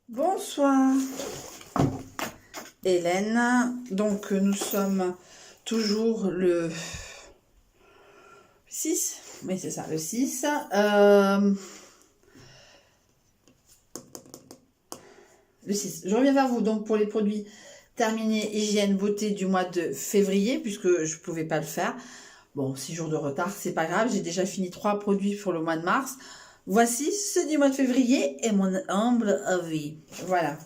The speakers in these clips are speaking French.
Bonsoir Hélène, donc nous sommes toujours le 6, oui c'est ça, le 6. Le 6. Je reviens vers vous donc pour les produits terminés hygiène beauté du mois de février, puisque je ne pouvais pas le faire. Bon, 6 jours de retard, c'est pas grave, j'ai déjà fini 3 produits pour le mois de mars. Voici ceux du mois de février et mon humble avis. Voilà.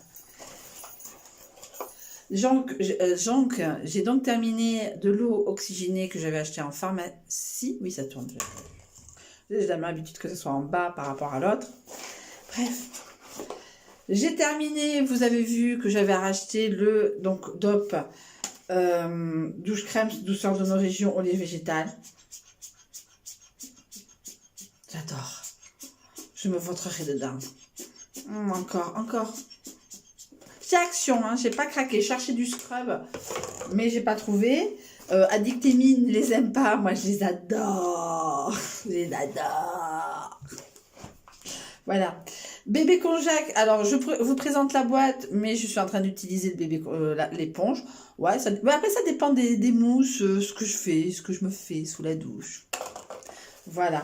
J'ai donc terminé de l'eau oxygénée que j'avais achetée en pharmacie. Oui, ça tourne. J'ai l'habitude que ce soit en bas par rapport à l'autre. Bref. J'ai terminé, vous avez vu que j'avais racheté le DOP douche crème douceur de nos régions au lait végétal. J'adore. Je me vautrerai dedans. Encore. C'est Action, hein, j'ai pas craqué. Cherché du scrub, mais j'ai pas trouvé. Addictémine, les aime pas. Moi, je les adore. Je les adore. Voilà. Bébé Conjac. Alors, je vous présente la boîte, mais je suis en train d'utiliser le bébé l'éponge. Ouais, après, ça dépend des mousses, ce que je fais, ce que je me fais sous la douche. Voilà.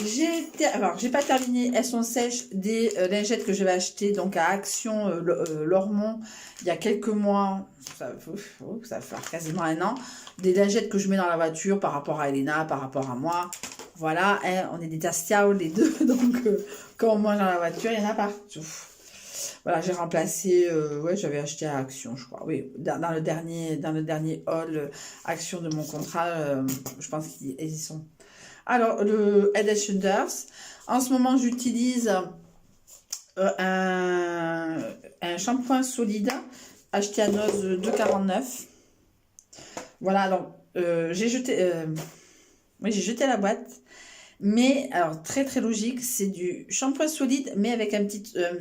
J'ai pas terminé, elles sont sèches, des lingettes que je vais acheter donc à Action Lormont il y a quelques mois, ça va faire quasiment un an, des lingettes que je mets dans la voiture par rapport à Elena, par rapport à moi, voilà, hein, on est des tastiaos les deux, donc quand on mange dans la voiture, il y en a partout. Voilà, j'ai remplacé, ouais, j'avais acheté à Action, je crois, oui, dans le dernier haul Action de mon contrat, je pense qu'ils y sont. Alors, le Head & Shoulders. En ce moment, j'utilise un shampoing solide acheté à Noz 2,49. Voilà, donc j'ai jeté la boîte. Mais, alors, très très logique, c'est du shampoing solide, mais avec une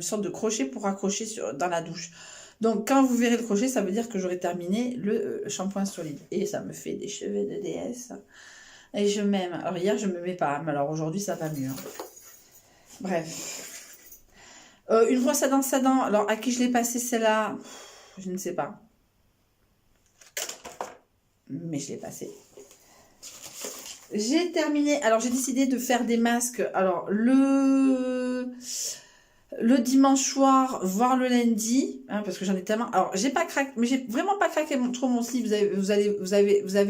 sorte de crochet pour accrocher dans la douche. Donc, quand vous verrez le crochet, ça veut dire que j'aurai terminé le shampoing solide. Et ça me fait des cheveux de déesse. Et je m'aime. Alors hier, je ne me mets pas, mais alors aujourd'hui, ça va mieux. Hein. Bref. Une brosse à dents. Alors, à qui je l'ai passée celle-là? Je ne sais pas. Mais je l'ai passée. J'ai terminé. Alors, j'ai décidé de faire des masques. Alors, le dimanche soir, voire le lundi, hein, parce que j'en ai tellement. Alors, j'ai pas craqué, mais j'ai vraiment pas craqué trop mon slip. Vous avez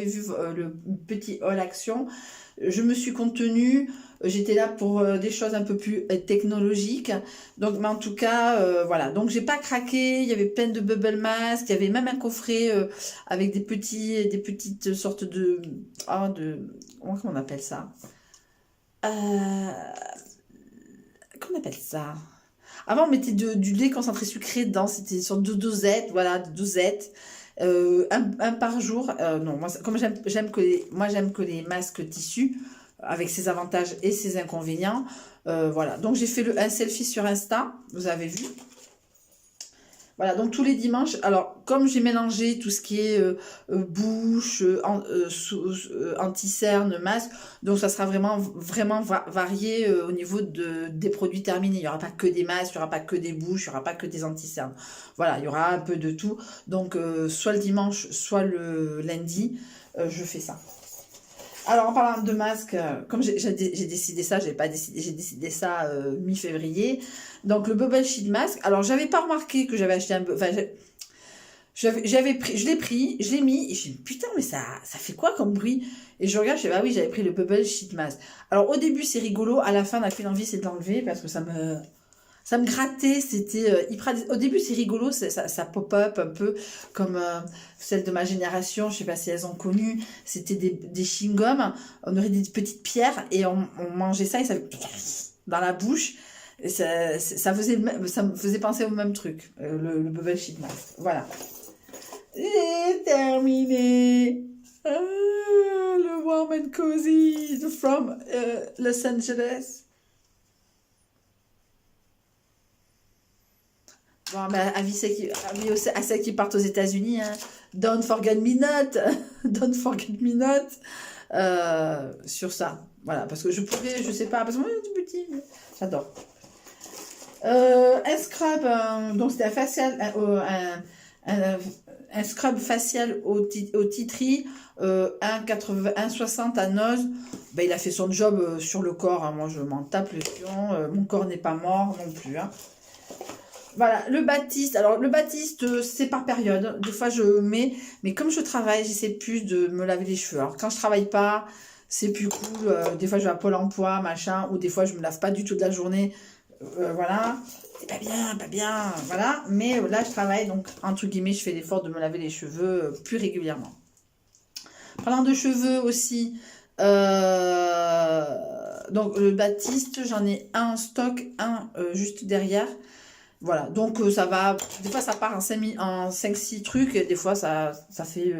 vu le petit haul action. Je me suis contenue. J'étais là pour des choses un peu plus technologiques. Donc, mais en tout cas, voilà. Donc, j'ai pas craqué. Il y avait plein de bubble masks. Il y avait même un coffret avec des petites sortes de, comment on appelle ça? Comment on appelle ça? Avant, on mettait du lait concentré sucré dedans. C'était sur 2 dosettes, voilà, 2 dosettes. Un par jour. Non, moi, comme j'aime que les masques tissus, avec ses avantages et ses inconvénients. Voilà, donc j'ai fait un selfie sur Insta, vous avez vu. Voilà, donc tous les dimanches, alors comme j'ai mélangé tout ce qui est bouche, anti-cerne, masque, donc ça sera vraiment varié au niveau des produits terminés. Il n'y aura pas que des masques, il n'y aura pas que des bouches, il n'y aura pas que des anti-cernes. Voilà, il y aura un peu de tout. Donc soit le dimanche, soit le lundi, je fais ça. Alors, en parlant de masque, comme j'ai décidé ça, j'ai décidé ça mi-février. Donc, le Bubble Sheet Mask. Alors, j'avais pas remarqué que j'avais acheté un... Enfin, je l'ai pris, je l'ai mis, et je me dit, putain, mais ça fait quoi comme bruit? Et je regarde, je dis, ah oui, j'avais pris le Bubble Sheet Mask. Alors, au début, c'est rigolo. À la fin, on a fait l'envie, c'est de l'enlever, parce que ça me grattait, c'était hyper... Au début, c'est rigolo, ça pop-up un peu comme celle de ma génération, je sais pas si elles ont connu, c'était des chewing-gums, on aurait des petites pierres et on mangeait ça et ça dans la bouche. Et ça me faisait penser au même truc, le Bubble Sheet Mask. Voilà. J'ai terminé. Le warm and cozy from Los Angeles. Bon, ben, avis à celles qui partent aux États-Unis, hein. Don't forget me not. Don't forget me not. Sur ça. Voilà, parce que je pourrais, je sais pas, parce que moi, tout petit, j'adore. Un scrub, donc c'était un facial, un scrub facial au tea tree, 1,60 à Nose. Ben, il a fait son job sur le corps, hein. Moi je m'en tape le fion, mon corps n'est pas mort non plus, hein. Voilà, le Baptiste. Alors, le Baptiste, c'est par période. Des fois, je mets... Mais comme je travaille, j'essaie plus de me laver les cheveux. Alors, quand je travaille pas, c'est plus cool. Des fois, je vais à Pôle emploi, machin. Ou des fois, je me lave pas du tout de la journée. Voilà. C'est pas bien, pas bien. Voilà. Mais là, je travaille. Donc, entre guillemets, je fais l'effort de me laver les cheveux plus régulièrement. Parlant de cheveux aussi... donc, le Baptiste, j'en ai un en stock, un juste derrière. Voilà, donc ça va, des fois ça part en 5-6 trucs, et des fois ça fait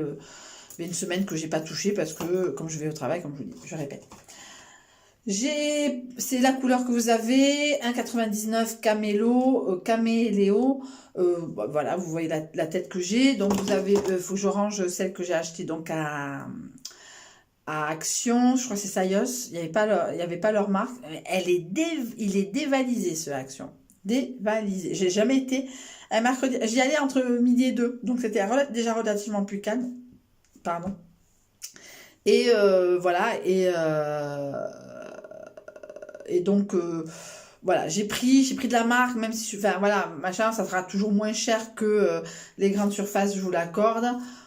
une semaine que j'ai pas touché parce que comme je vais au travail, comme je vous dis, je répète. C'est la couleur que vous avez, 1,99 Caméléo, voilà, vous voyez la tête que j'ai, donc vous avez, faut que je range celle que j'ai achetée donc à Action, je crois que c'est Sayos, il n'y avait pas leur marque, il est dévalisé ce Action. Dévalisé. J'ai jamais été un mercredi. J'y allais entre midi et 2. Donc c'était déjà relativement plus calme. Pardon. Et voilà. Et donc voilà, j'ai pris de la marque, même si enfin voilà, machin, ça sera toujours moins cher que les grandes surfaces, je vous l'accorde.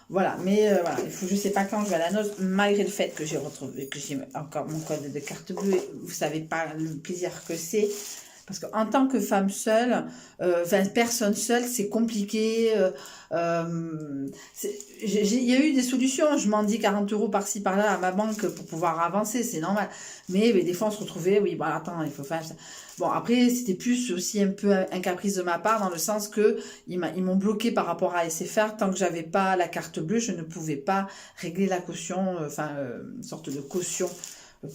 Voilà, mais voilà, je sais pas quand je vais à la noce, malgré le fait que j'ai encore mon code de carte bleue, vous savez pas le plaisir que c'est. Parce qu'en tant que femme seule, personne seule, c'est compliqué. Il y a eu des solutions. Je m'en dis 40 € par-ci, par-là à ma banque pour pouvoir avancer, c'est normal. Mais des fois, on se retrouvait, oui, bon, attends, il faut faire ça. Bon, après, c'était plus aussi un peu un caprice de ma part, dans le sens que ils m'ont bloqué par rapport à SFR. Tant que j'avais pas la carte bleue, je ne pouvais pas régler la caution, une sorte de caution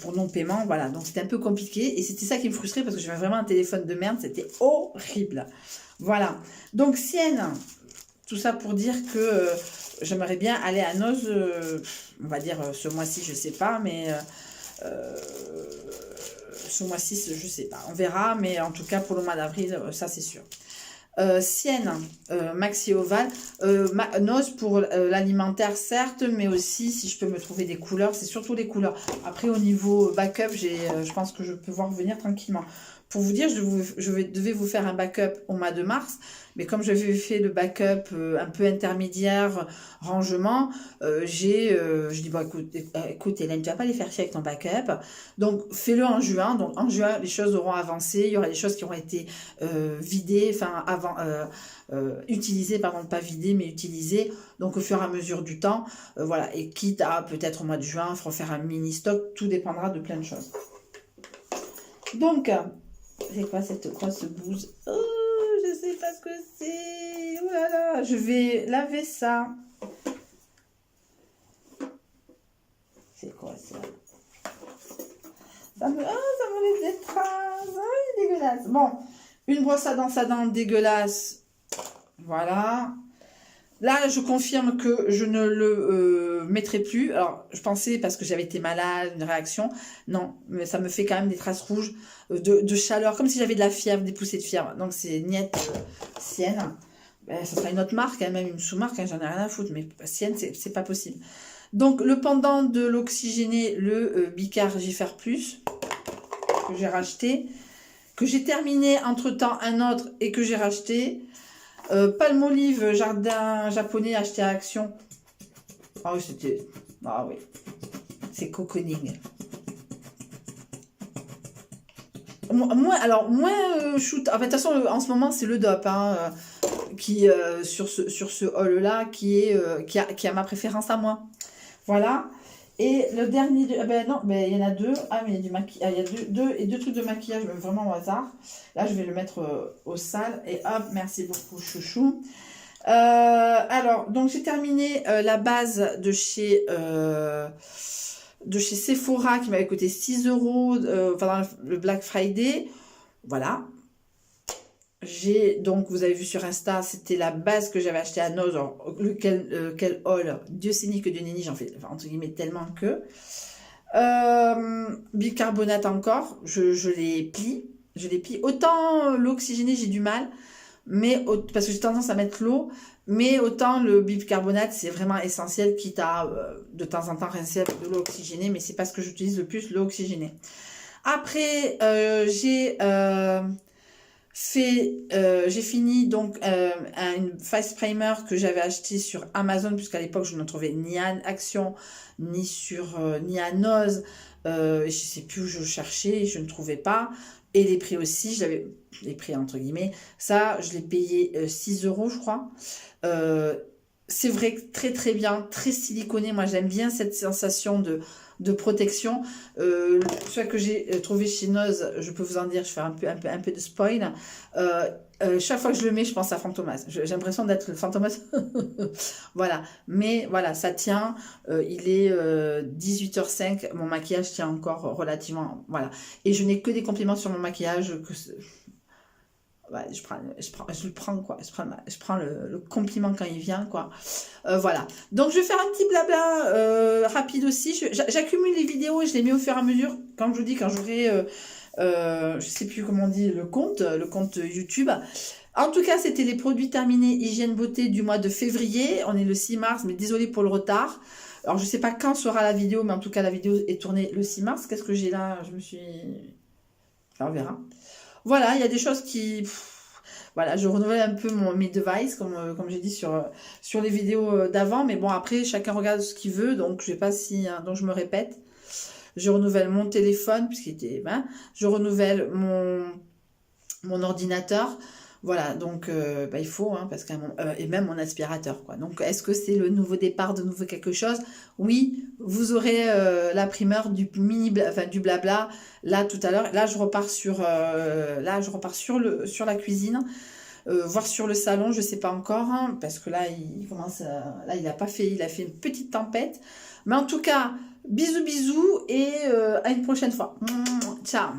pour non-paiement, voilà, donc c'était un peu compliqué, et c'était ça qui me frustrait, parce que j'avais vraiment un téléphone de merde, c'était horrible, voilà, donc Sienne, tout ça pour dire que j'aimerais bien aller à Noz, on va dire ce mois-ci, je sais pas, mais ce mois-ci, je sais pas, on verra, mais en tout cas pour le mois d'avril, ça c'est sûr. Sienne, Maxi Oval, Noz pour l'alimentaire certes, mais aussi si je peux me trouver des couleurs, c'est surtout les couleurs. Après au niveau backup, je pense que je peux voir venir tranquillement. Pour vous dire, devais vous faire un backup au mois de mars, mais comme j'avais fait le backup un peu intermédiaire, rangement, je dis, bon, écoute Hélène, tu vas pas les faire chier avec ton backup, donc fais-le en juin. Donc en juin, les choses auront avancé, il y aura des choses qui auront été vidées, enfin, utilisées, pardon, pas vidées, mais utilisées, donc au fur et à mesure du temps, voilà, et quitte à peut-être au mois de juin, refaire un mini-stock, tout dépendra de plein de choses. Donc, c'est quoi cette grosse bouse? Oh, je sais pas ce que c'est. Oh là là, je vais laver ça. C'est quoi ça? Ça me laisse des traces. Ah, il est dégueulasse. Bon, une brosse à dents dégueulasse. Voilà. Là, je confirme que je ne le mettrai plus. Alors, je pensais, parce que j'avais été malade, une réaction. Non, mais ça me fait quand même des traces rouges de chaleur, comme si j'avais de la fièvre, des poussées de fièvre. Donc, c'est Niette Sienne. Ben, ça sera une autre marque, hein, même une sous-marque, hein, j'en ai rien à foutre. Mais Sienne, c'est pas possible. Donc, le pendant de l'oxygéné, le Bicard Jiffre Plus, que j'ai racheté, que j'ai terminé entre-temps un autre et que j'ai racheté. Palmolive jardin japonais acheté à Action. Ah oui, c'était... Ah oui. C'est cocooning. Moins shoot... En fait, de toute façon, en ce moment, c'est le DOP, hein, qui, sur ce haul-là, qui a ma préférence à moi. Voilà. Et le dernier... non, il y en a deux. Ah, mais il y a du maquillage. Il y a deux trucs de maquillage, vraiment au hasard. Là, je vais le mettre au sale. Et hop, merci beaucoup, chouchou. Alors, donc j'ai terminé la base de chez Sephora qui m'avait coûté 6 € pendant le Black Friday. Voilà. Donc, vous avez vu sur Insta, c'était la base que j'avais acheté à Noz. Quel haul. Dieu sait ni que Dieu n'est j'en fais, enfin, entre guillemets, tellement que. Bicarbonate encore, je les plie. Je les plie. Autant l'eau oxygénée, j'ai du mal, mais parce que j'ai tendance à mettre l'eau, mais autant le bicarbonate, c'est vraiment essentiel, quitte à de temps en temps rincer avec de l'eau oxygénée, mais c'est pas ce que j'utilise le plus, l'eau oxygénée. Après, j'ai fini donc une face primer que j'avais acheté sur Amazon, puisqu'à l'époque je ne trouvais ni à Action ni ni à Noz. Je sais plus où je cherchais, je ne trouvais pas. Et les prix aussi, les prix entre guillemets, ça je l'ai payé 6 euros je crois. C'est vrai que très très bien, très siliconé. Moi j'aime bien cette sensation de protection. Celui que j'ai trouvé chez Noz, je peux vous en dire, je fais un peu de spoil. Chaque fois que je le mets, je pense à Fantomas. J'ai l'impression d'être le Fantomas. Voilà. Mais voilà, ça tient. Il est 18h05. Mon maquillage tient encore relativement. Voilà. Et je n'ai que des compliments sur mon maquillage. Ouais, je le prends quoi, je prends le compliment quand il vient quoi. Voilà, donc je vais faire un petit blabla rapide aussi. J'accumule les vidéos et je les mets au fur et à mesure. Comme je vous dis, quand j'aurai je sais plus comment on dit, le compte YouTube. En tout cas, c'était les produits terminés hygiène beauté du mois de février. On est le 6 mars, mais désolé pour le retard. Alors je sais pas quand sera la vidéo, mais en tout cas la vidéo est tournée le 6 mars. Qu'est-ce que j'ai là? Enfin, on verra. Voilà, il y a des choses qui... Voilà, je renouvelle un peu mes devices, comme j'ai dit sur les vidéos d'avant. Mais bon, après, chacun regarde ce qu'il veut. Donc, je sais pas si... donc, je me répète. Je renouvelle mon téléphone, puisqu'il était... je renouvelle mon ordinateur. Voilà, donc il faut, parce que et même mon aspirateur, quoi. Donc, est-ce que c'est le nouveau départ de nouveau quelque chose? Oui, vous aurez la primeur du du blabla là tout à l'heure. Là, je repars sur sur la cuisine, voire sur le salon, je sais pas encore, parce que là, là, il a fait une petite tempête. Mais en tout cas, bisous bisous et à une prochaine fois. Ciao.